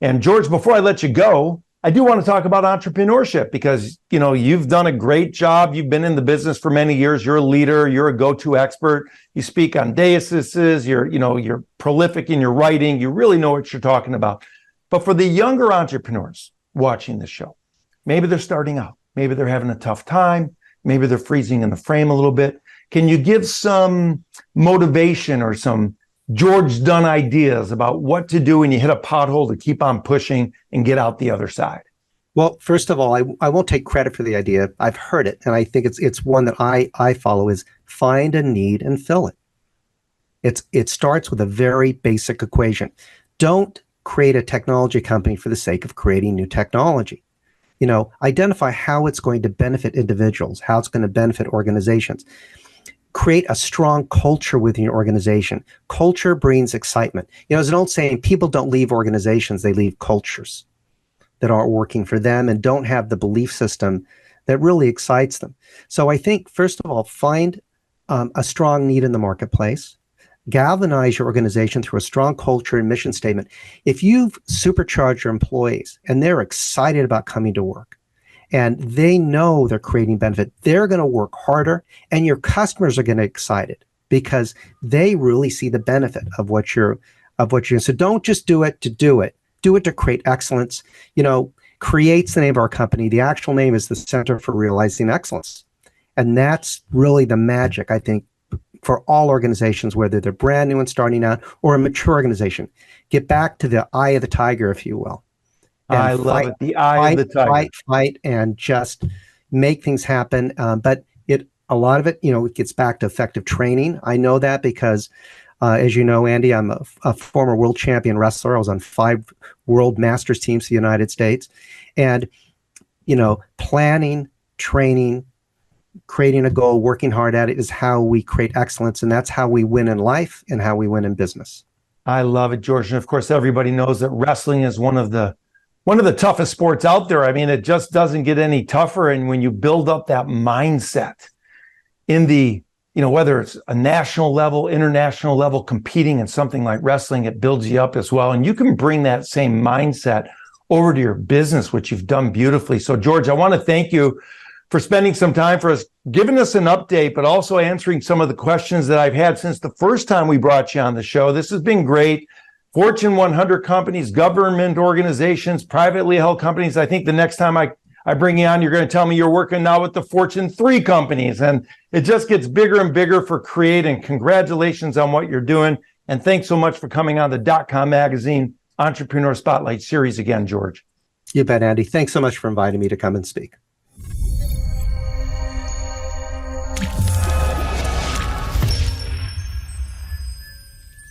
And George, before I let you go, I do want to talk about entrepreneurship because, you've done a great job. You've been in the business for many years. You're a leader. You're a go-to expert. You speak on daises. You're prolific in your writing. You really know what you're talking about. But for the younger entrepreneurs watching this show, maybe they're starting out. Maybe they're having a tough time. Maybe they're freezing in the frame a little bit. Can you give some motivation or some George Dunn ideas about what to do when you hit a pothole to keep on pushing and get out the other side? Well, first of all, I won't take credit for the idea. I've heard it, and I think it's one that I follow is find a need and fill it. It starts with a very basic equation. Don't create a technology company for the sake of creating new technology. Identify how it's going to benefit individuals, how it's going to benefit organizations. Create a strong culture within your organization. Culture brings excitement. There's an old saying, people don't leave organizations, they leave cultures that aren't working for them and don't have the belief system that really excites them. So I think, first of all, find a strong need in the marketplace. Galvanize your organization through a strong culture and mission statement. If you've supercharged your employees and they're excited about coming to work, and they know they're creating benefit, they're going to work harder, and your customers are going to get excited because they really see the benefit of what you're doing. So don't just do it to do it. Do it to create excellence. CRE8's the name of our company. The actual name is the Center for Realizing Excellence. And that's really the magic, I think, for all organizations, whether they're brand new and starting out or a mature organization. Get back to the eye of the tiger, if you will. I love it. The eye of the tiger. Fight, and just make things happen. But a lot of it, it gets back to effective training. I know that because, as you know, Andy, I'm a former world champion wrestler. I was on 5 world masters teams for the United States. And, planning, training, creating a goal, working hard at it is how we create excellence. And that's how we win in life and how we win in business. I love it, George. And of course, everybody knows that wrestling is one of the toughest sports out there. I mean, it just doesn't get any tougher. And when you build up that mindset in the, whether it's a national level, international level, competing in something like wrestling, it builds you up as well. And you can bring that same mindset over to your business, which you've done beautifully. So, George, I want to thank you for spending some time for us, giving us an update, but also answering some of the questions that I've had since the first time we brought you on the show. This has been great. Fortune 100 companies, government organizations, privately held companies. I think the next time I bring you on, you're going to tell me you're working now with the Fortune 3 companies. And it just gets bigger and bigger for CRE8. And congratulations on what you're doing. And thanks so much for coming on the .com magazine Entrepreneur Spotlight series again, George. You bet, Andy. Thanks so much for inviting me to come and speak.